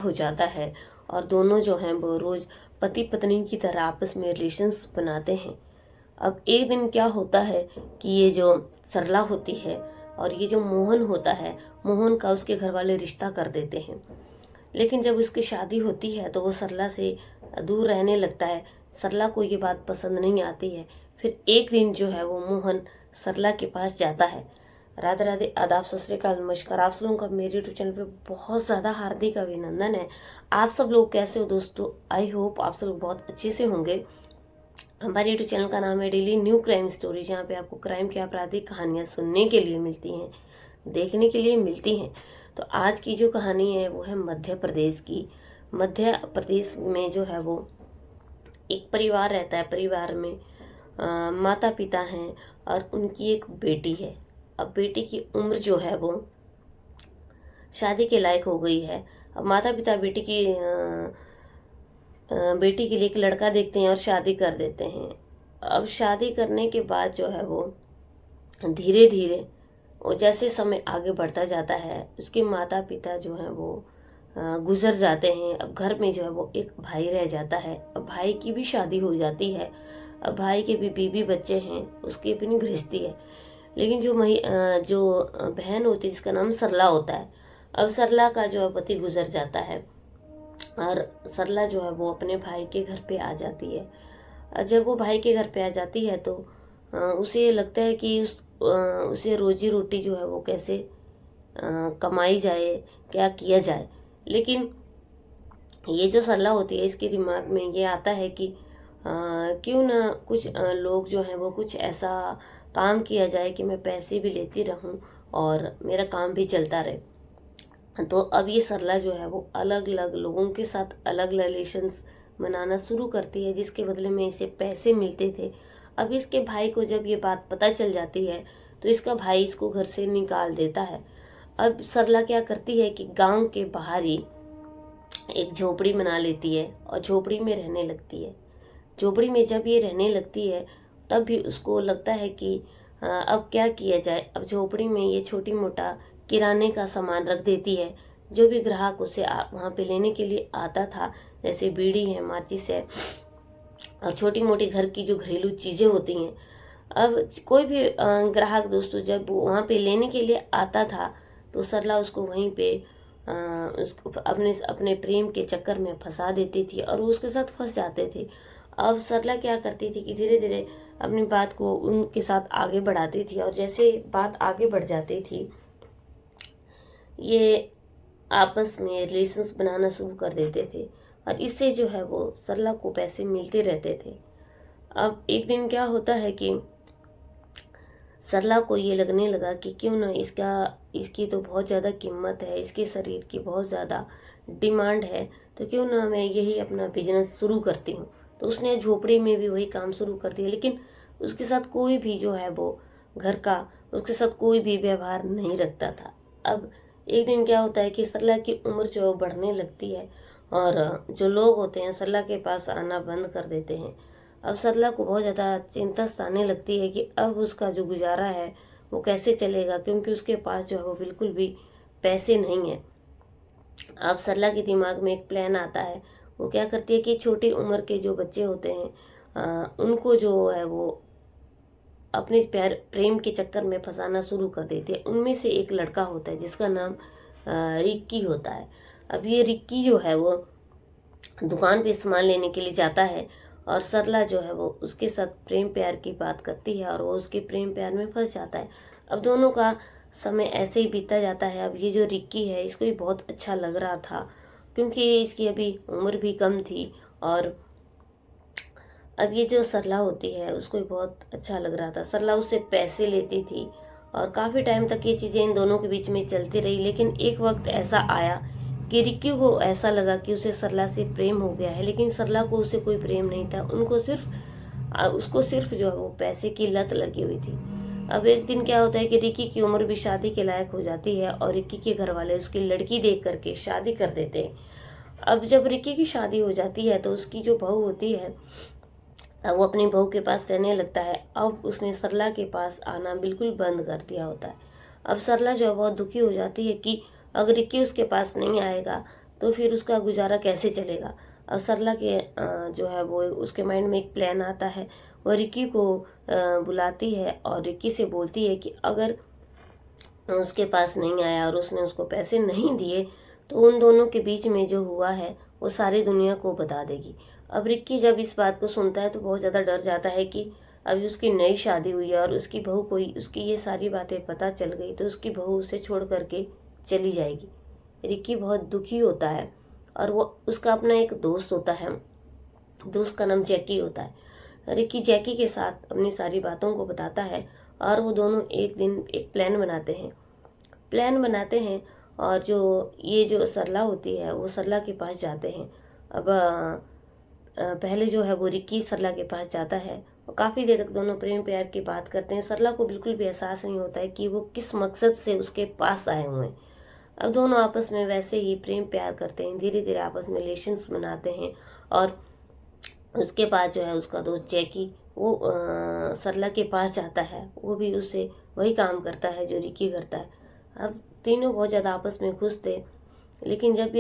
हो जाता है और दोनों जो हैं वो रोज़ पति पत्नी की तरह आपस में रिलेशंस बनाते हैं। अब एक दिन क्या होता है कि ये जो सरला होती है और ये जो मोहन होता है, मोहन का उसके घर वाले रिश्ता कर देते हैं। लेकिन जब उसकी शादी होती है तो वो सरला से दूर रहने लगता है। सरला को ये बात पसंद नहीं आती है। फिर एक दिन जो है वो मोहन सरला के पास जाता है। राधे राधे, आदाब, सत श्री अकाल, नमस्कार। आप सब लोगों का मेरे यूट्यूब चैनल पे बहुत ज़्यादा हार्दिक अभिनंदन है। आप सब लोग कैसे हो दोस्तों? आई होप आप सब लोग बहुत अच्छे से होंगे। हमारे यूट्यूब चैनल का नाम है डेली न्यू क्राइम स्टोरी, जहाँ पे आपको क्राइम की आपराधिक कहानियाँ सुनने के लिए मिलती हैं, देखने के लिए मिलती हैं। तो आज की जो कहानी है वो है मध्य प्रदेश की। मध्य प्रदेश में जो है वो एक परिवार रहता है। परिवार में माता पिता हैं और उनकी एक बेटी है। अब बेटी की उम्र जो है वो शादी के लायक हो गई है। अब माता पिता बेटी के लिए एक लड़का देखते हैं और शादी कर देते हैं। अब शादी करने के बाद जो है वो धीरे धीरे वो जैसे समय आगे बढ़ता जाता है, उसके माता पिता जो हैं वो गुजर जाते हैं। अब घर में जो है वो एक भाई रह जाता है। अब भाई की भी शादी हो जाती है। अब भाई के भी बीवी बच्चे हैं, उसकी अपनी गृहस्थी है। लेकिन जो बहन होती है जिसका नाम सरला होता है, अब सरला का जो है पति गुजर जाता है और सरला जो है वो अपने भाई के घर पे आ जाती है। जब वो भाई के घर पे आ जाती है तो उसे लगता है कि उसे रोजी रोटी जो है वो कैसे कमाई जाए, क्या किया जाए। लेकिन ये जो सरला होती है इसके दिमाग में ये आता है कि क्यों ना कुछ लोग जो हैं वो कुछ ऐसा काम किया जाए कि मैं पैसे भी लेती रहूं और मेरा काम भी चलता रहे। तो अब ये सरला जो है वो अलग अलग लोगों के साथ अलग रिलेशंस बनाना शुरू करती है, जिसके बदले में इसे पैसे मिलते थे। अब इसके भाई को जब ये बात पता चल जाती है तो इसका भाई इसको घर से निकाल देता है। अब सरला क्या करती है कि गांव के बाहर ही एक झोपड़ी बना लेती है और झोपड़ी में रहने लगती है। झोपड़ी में जब ये रहने लगती है तब भी उसको लगता है कि अब क्या किया जाए। अब झोपड़ी में ये छोटी मोटा किराने का सामान रख देती है। जो भी ग्राहक उसे वहाँ पे लेने के लिए आता था, जैसे बीड़ी है, माचिस है और छोटी मोटी घर की जो घरेलू चीज़ें होती हैं। अब कोई भी ग्राहक दोस्तों जब वो वहाँ पे लेने के लिए आता था तो सरला उसको वहीं पे उसको अपने अपने प्रेम के चक्कर में फंसा देती थी और वो उसके साथ फंस जाते थे। अब सरला क्या करती थी कि धीरे धीरे अपनी बात को उनके साथ आगे बढ़ाती थी और जैसे बात आगे बढ़ जाती थी ये आपस में रिलेशंस बनाना शुरू कर देते थे और इससे जो है वो सरला को पैसे मिलते रहते थे। अब एक दिन क्या होता है कि सरला को ये लगने लगा कि क्यों ना इसकी तो बहुत ज़्यादा कीमत है, इसके शरीर की बहुत ज़्यादा डिमांड है, तो क्यों ना मैं यही अपना बिजनेस शुरू करती हूँ। तो उसने झोपड़ी में भी वही काम शुरू कर दिया। लेकिन उसके साथ कोई भी जो है वो घर का उसके साथ कोई भी व्यवहार नहीं रखता था। अब एक दिन क्या होता है कि सरला की उम्र जो बढ़ने लगती है और जो लोग होते हैं सरला के पास आना बंद कर देते हैं। अब सरला को बहुत ज़्यादा चिंता सताने लगती है कि अब उसका जो गुजारा है वो कैसे चलेगा, क्योंकि उसके पास जो है वो बिल्कुल भी पैसे नहीं है। अब सरला के दिमाग में एक प्लान आता है। वो क्या करती है कि छोटी उम्र के जो बच्चे होते हैं उनको जो है वो अपने प्यार प्रेम के चक्कर में फंसाना शुरू कर देती है। उनमें से एक लड़का होता है जिसका नाम रिक्की होता है। अब ये रिक्की जो है वो दुकान पे सामान लेने के लिए जाता है और सरला जो है वो उसके साथ प्रेम प्यार की बात करती है और वो उसके प्रेम प्यार में फंस जाता है। अब दोनों का समय ऐसे ही बीता जाता है। अब ये जो रिक्की है इसको भी बहुत अच्छा लग रहा था, क्योंकि इसकी अभी उम्र भी कम थी और अब ये जो सरला होती है उसको भी बहुत अच्छा लग रहा था। सरला उससे पैसे लेती थी और काफ़ी टाइम तक ये चीज़ें इन दोनों के बीच में चलती रही। लेकिन एक वक्त ऐसा आया कि रिक्की को ऐसा लगा कि उसे सरला से प्रेम हो गया है, लेकिन सरला को उससे कोई प्रेम नहीं था। उसको सिर्फ जो है वो पैसे की लत लगी हुई थी। अब एक दिन क्या होता है कि रिक्की की उम्र भी शादी के लायक हो जाती है और रिक्की के घर वाले उसकी लड़की देख करके शादी कर देते हैं। अब जब रिक्की की शादी हो जाती है तो उसकी जो बहू होती है अब वो अपनी बहू के पास रहने लगता है। अब उसने सरला के पास आना बिल्कुल बंद कर दिया होता है। अब सरला जो है बहुत दुखी हो जाती है कि अगर रिक्की उसके पास नहीं आएगा तो फिर उसका गुजारा कैसे चलेगा। अब सरला के जो है वो उसके माइंड में एक प्लान आता है। वो रिक्की को बुलाती है और रिक्की से बोलती है कि अगर उसके पास नहीं आया और उसने उसको पैसे नहीं दिए तो उन दोनों के बीच में जो हुआ है वो सारी दुनिया को बता देगी। अब रिक्की जब इस बात को सुनता है तो बहुत ज़्यादा डर जाता है कि अभी उसकी नई शादी हुई है और उसकी बहू को उसकी ये सारी बातें पता चल गई तो उसकी बहू उसे छोड़ करके चली जाएगी। रिक्की बहुत दुखी होता है और वो उसका अपना एक दोस्त होता है, दोस्त का नाम जैकी होता है। रिक्की जैकी के साथ अपनी सारी बातों को बताता है और वो दोनों एक दिन एक प्लान बनाते हैं और जो सरला होती है वो सरला के पास जाते हैं। अब पहले जो है वो रिक्की सरला के पास जाता है और काफ़ी देर तक दोनों प्रेम प्यार की बात करते हैं। सरला को बिल्कुल भी एहसास नहीं होता है कि वो किस मकसद से उसके पास आए हुए हैं। अब दोनों आपस में वैसे ही प्रेम प्यार करते हैं, धीरे धीरे आपस में रिलेशंस बनाते हैं और उसके बाद जो है उसका दोस्त जैकी वो सरला के पास जाता है। वो भी उससे वही काम करता है जो रिक्की करता है। अब तीनों बहुत ज़्यादा आपस में खुश थे, लेकिन जब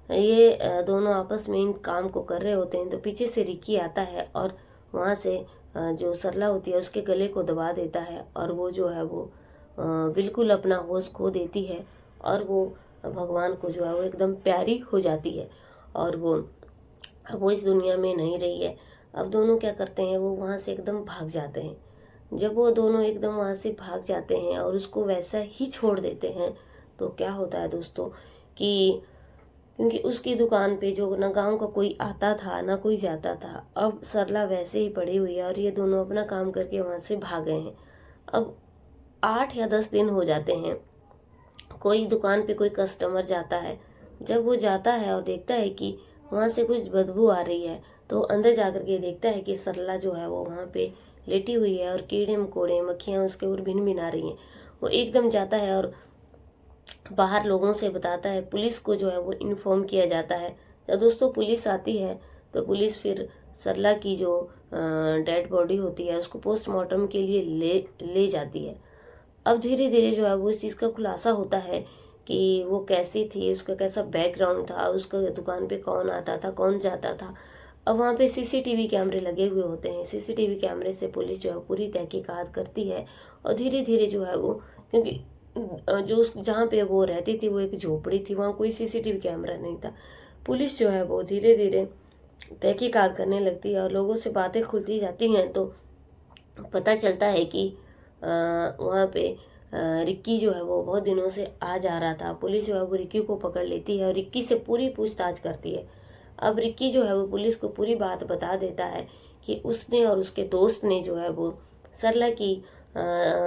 ये दोनों आपस में इन काम को कर रहे होते हैं तो पीछे से रिक्की आता है और वहाँ से जो सरला होती है उसके गले को दबा देता है और वो जो है वो बिल्कुल अपना होश खो देती है और वो भगवान को जो है वो एकदम प्यारी हो जाती है और वो इस दुनिया में नहीं रही है। अब दोनों क्या करते हैं, वो वहाँ से एकदम भाग जाते हैं। जब वो दोनों एकदम वहाँ से भाग जाते हैं और उसको वैसा ही छोड़ देते हैं तो क्या होता है दोस्तों कि क्योंकि उसकी दुकान पे जो ना गांव का कोई आता था ना कोई जाता था, अब सरला वैसे ही पड़ी हुई है और ये दोनों अपना काम करके वहाँ से भाग गए हैं। अब 8 या 10 दिन हो जाते हैं, कोई दुकान पे कोई कस्टमर जाता है। जब वो जाता है और देखता है कि वहाँ से कुछ बदबू आ रही है तो अंदर जाकर के देखता है कि सरला जो है वो वहाँ पे लेटी हुई है और कीड़े मकोड़े मक्खियाँ उसके ऊपर भिन भिन आ रही हैं। वो एकदम जाता है और बाहर लोगों से बताता है, पुलिस को जो है वो इन्फॉर्म किया जाता है। जब दोस्तों पुलिस आती है तो पुलिस फिर सरला की जो डेड बॉडी होती है उसको पोस्टमार्टम के लिए ले जाती है। अब धीरे धीरे जो है वो इस चीज़ का खुलासा होता है कि वो कैसी थी, उसका कैसा बैकग्राउंड था, उसका दुकान पे कौन आता था कौन जाता था। अब वहाँ पे सीसीटीवी कैमरे लगे हुए होते हैं। सीसीटीवी कैमरे से पुलिस जो है पूरी तहकीकात करती है और धीरे धीरे जो है वो, क्योंकि जो जहाँ पे वो रहती थी वो एक झोपड़ी थी, वहाँ कोई सीसीटीवी कैमरा नहीं था। पुलिस जो है वो धीरे धीरे तहकीकात करने लगती है और लोगों से बातें खुलती जाती हैं तो पता चलता है कि वहाँ पे रिक्की जो है वो बहुत दिनों से आ जा रहा था। पुलिस जो है वो रिक्की को पकड़ लेती है और रिक्की से पूरी पूछताछ करती है। अब रिक्की जो है वो पुलिस को पूरी बात बता देता है कि उसने और उसके दोस्त ने जो है वो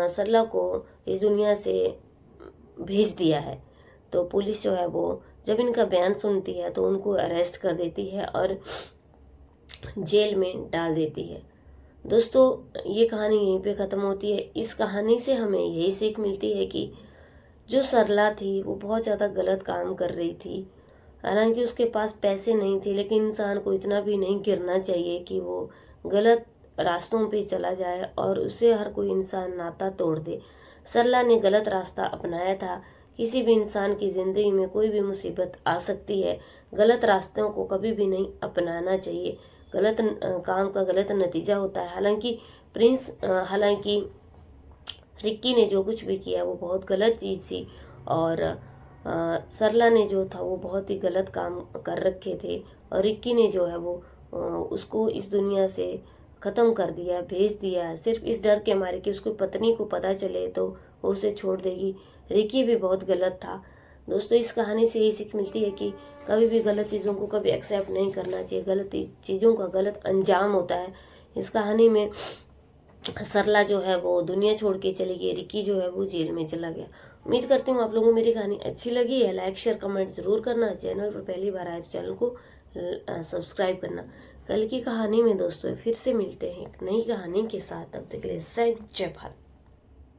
सरला को इस दुनिया से भेज दिया है। तो पुलिस जो है वो जब इनका बयान सुनती है तो उनको अरेस्ट कर देती है और जेल में डाल देती है। दोस्तों ये कहानी यहीं पे ख़त्म होती है। इस कहानी से हमें यही सीख मिलती है कि जो सरला थी वो बहुत ज़्यादा गलत काम कर रही थी। हालांकि उसके पास पैसे नहीं थे, लेकिन इंसान को इतना भी नहीं गिरना चाहिए कि वो गलत रास्तों पे चला जाए और उससे हर कोई इंसान नाता तोड़ दे। सरला ने गलत रास्ता अपनाया था। किसी भी इंसान की ज़िंदगी में कोई भी मुसीबत आ सकती है, गलत रास्तों को कभी भी नहीं अपनाना चाहिए। गलत काम का गलत नतीजा होता है। हालांकि रिक्की ने जो कुछ भी किया वो बहुत गलत चीज़ थी और सरला ने जो था वो बहुत ही गलत काम कर रखे थे और रिक्की ने जो है वो उसको इस दुनिया से ख़त्म कर दिया, भेज दिया, सिर्फ इस डर के मारे कि उसको पत्नी को पता चले तो वो उसे छोड़ देगी। रिक्की भी बहुत गलत था। दोस्तों इस कहानी से यही सीख मिलती है कि कभी भी गलत चीज़ों को कभी एक्सेप्ट नहीं करना चाहिए। गलत चीज़ों का गलत अंजाम होता है। इस कहानी में सरला जो है वो दुनिया छोड़ के चली गई, रिक्की जो है वो जेल में चला गया। उम्मीद करती हूँ आप लोगों को मेरी कहानी अच्छी लगी है। लाइक शेयर कमेंट ज़रूर करना। चैनल पर पहली बार आए तो चैनल को सब्सक्राइब करना। कल की कहानी में दोस्तों फिर से मिलते हैं एक नई कहानी के साथ। तब तक के लिए जय भारत।